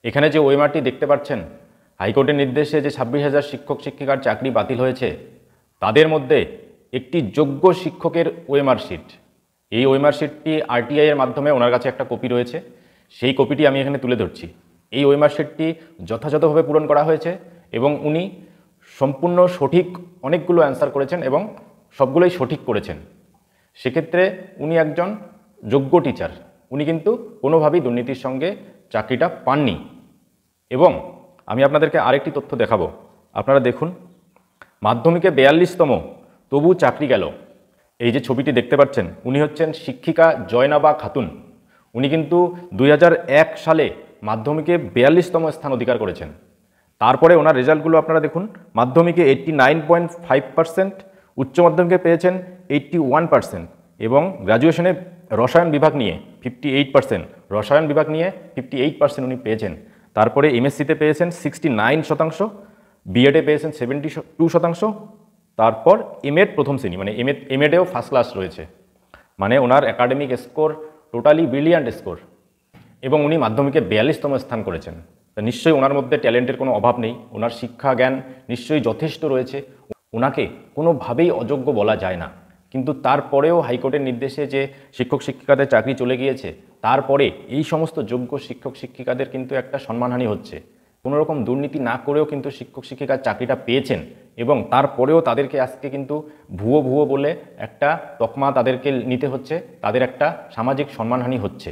এখানে যে ওএমআরটি দেখতে পাচ্ছেন, হাইকোর্টের নির্দেশে যে 26,000 শিক্ষক শিক্ষিকার চাকরি বাতিল হয়েছে, তাদের মধ্যে একটি যোগ্য শিক্ষকের ওএমআর শিট। এই ওএমআর শিটটি আরটিআই এর মাধ্যমে ওনার কাছে একটা কপি রয়েছে, সেই কপিটি আমি এখানে তুলে ধরছি। এই ওএমআর শিটটি যথাযথভাবে পূরণ করা হয়েছে এবং উনি সম্পূর্ণ সঠিক অনেকগুলো অ্যান্সার করেছেন এবং সবগুলোই সঠিক করেছেন। সেক্ষেত্রে উনি একজন যোগ্য টিচার, উনি কিন্তু কোনোভাবেই দুর্নীতির সঙ্গে চাকরিটা পাননি। এবং আমি আপনাদেরকে আরেকটি তথ্য দেখাবো, আপনারা দেখুন, মাধ্যমিকে 42তম, তবু চাকরি গেল। এই যে ছবিটি দেখতে পাচ্ছেন, উনি হচ্ছেন শিক্ষিকা জয়নাবা খাতুন। উনি কিন্তু 2001 সালে মাধ্যমিকে 42তম স্থান অধিকার করেছেন। তারপরে ওনার রেজাল্টগুলো আপনারা দেখুন, মাধ্যমিকে 89.5%, উচ্চ মাধ্যমিকে পেয়েছেন 81% এবং গ্র্যাজুয়েশনে রসায়ন বিভাগ নিয়ে 58%, রসায়ন বিভাগ নিয়ে 58% উনি পেয়েছেন। তারপরে এমএসসিতে পেয়েছেন 69%, বিএডে পেয়েছেন 72%, তারপর এমএড প্রথম শ্রেণী মানে এমএডেও ফার্স্ট ক্লাস রয়েছে। মানে ওনার academic score totally brilliant score এবং উনি মাধ্যমিকে 42তম স্থান করেছেন। তা নিশ্চয়ই ওনার মধ্যে ট্যালেন্টের কোনো অভাব নেই, ওনার শিক্ষা জ্ঞান নিশ্চয়ই যথেষ্ট রয়েছে, ওনাকে কোনোভাবেই অযোগ্য বলা যায় না। কিন্তু তারপরেও হাইকোর্টের নির্দেশে যে শিক্ষক শিক্ষিকাদের চাকরি চলে গিয়েছে, তারপরে এই সমস্ত যোগ্য শিক্ষক শিক্ষিকাদের কিন্তু একটা সম্মানহানি হচ্ছে। কোনো রকম দুর্নীতি না করেও কিন্তু শিক্ষক শিক্ষিকার চাকরিটা পেয়েছেন এবং তারপরেও তাদেরকে আজকে কিন্তু ভুয়ো বলে একটা তকমা তাদেরকে নিতে হচ্ছে, তাদের একটা সামাজিক সম্মানহানি হচ্ছে।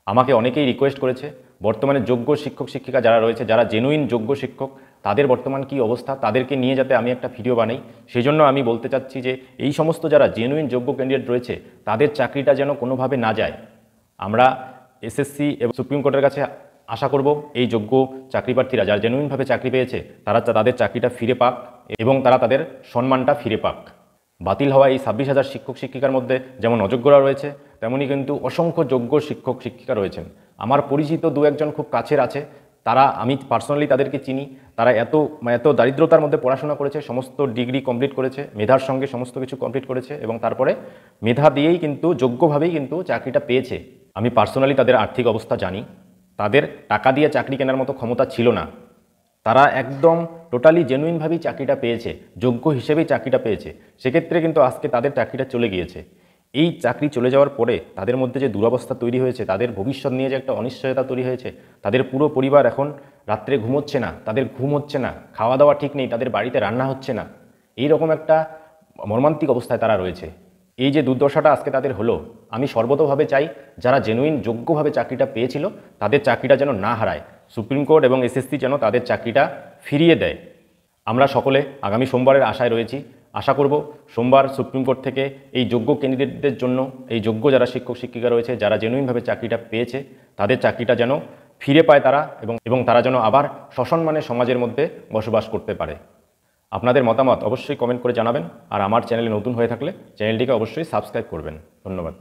আমাকে অনেকেই রিকোয়েস্ট করেছে বর্তমানে যোগ্য শিক্ষক শিক্ষিকা যারা রয়েছে, যারা জেনুইন যোগ্য শিক্ষক, তাদের বর্তমান কি অবস্থা, তাদেরকে নিয়ে যাতে আমি একটা ভিডিও বানাই। সেই জন্য আমি বলতে চাচ্ছি যে এই সমস্ত যারা জেনুইন যোগ্য ক্যান্ডিডেট রয়েছে, তাদের চাকরিটা যেন কোনোভাবে না যায়। আমরা এসএসসি এবং সুপ্রিম কোর্টের কাছে আশা করব এই যোগ্য চাকরি প্রার্থীরা যারা জেনুইনভাবে চাকরি পেয়েছে, তারা তাদের চাকরিটা ফিরে পাক এবং তারা তাদের সম্মানটা ফিরে পাক। বাতিল হওয়া এই 26,000 শিক্ষক শিক্ষিকার মধ্যে যেমন অযোগ্যরা রয়েছে, তেমনি কিন্তু অসংখ্য যোগ্য শিক্ষক শিক্ষিকা রয়েছেন। আমার পরিচিত দু একজন খুব কাছের আছে, তারা, আমি পার্সোনালি তাদেরকে চিনি, তারা এত দারিদ্রতার মধ্যে পড়াশোনা করেছে, সমস্ত ডিগ্রি কমপ্লিট করেছে, মেধার সঙ্গে সমস্ত কিছু কমপ্লিট করেছে এবং তারপরে মেধা দিয়েই কিন্তু যোগ্যভাবেই কিন্তু চাকরিটা পেয়েছে। আমি পার্সোনালি তাদের আর্থিক অবস্থা জানি, তাদের টাকা দিয়ে চাকরি কেনার মতো ক্ষমতা ছিল না, তারা একদম টোটালি জেনুইনভাবেই চাকরিটা পেয়েছে, যোগ্য হিসেবেই চাকরিটা পেয়েছে। সেক্ষেত্রে কিন্তু আজকে তাদের চাকরিটা চলে গিয়েছে। এই চাকরি চলে যাওয়ার পরে তাদের মধ্যে যে দুরবস্থা তৈরি হয়েছে, তাদের ভবিষ্যৎ নিয়ে যে একটা অনিশ্চয়তা তৈরি হয়েছে, তাদের পুরো পরিবার এখন রাত্রে ঘুমোচ্ছে না, তাদের ঘুম হচ্ছে না, খাওয়া দাওয়া ঠিক নেই, তাদের বাড়িতে রান্না হচ্ছে না, এই রকম একটা মর্মান্তিক অবস্থায় তারা রয়েছে। এই যে দুর্দশাটা আজকে তাদের হলো, আমি সর্বতোভাবে চাই যারা জেনুইন যোগ্যভাবে চাকরিটা পেয়েছিল তাদের চাকরিটা যেন না হারায়, সুপ্রিম কোর্ট এবং এসএসসি যেন তাদের চাকরিটা ফিরিয়ে দেয়। আমরা সকলে আগামী সোমবারের আশায় রয়েছি। আশা করব সোমবার সুপ্রিম কোর্ট থেকে এই যোগ্য ক্যান্ডিডেটদের জন্য, এই যোগ্য যারা শিক্ষক শিক্ষিকা রয়েছে, যারা জেনুইনভাবে চাকরিটা পেয়েছে, তাদের চাকরিটা যেন ফিরে পায় তারা এবং তারা যেন আবার সসম্মানে সমাজের মধ্যে বসবাস করতে পারে। আপনাদের মতামত অবশ্যই কমেন্ট করে জানাবেন আর আমার চ্যানেলে নতুন হয়ে থাকলে চ্যানেলটিকে অবশ্যই সাবস্ক্রাইব করবেন। ধন্যবাদ।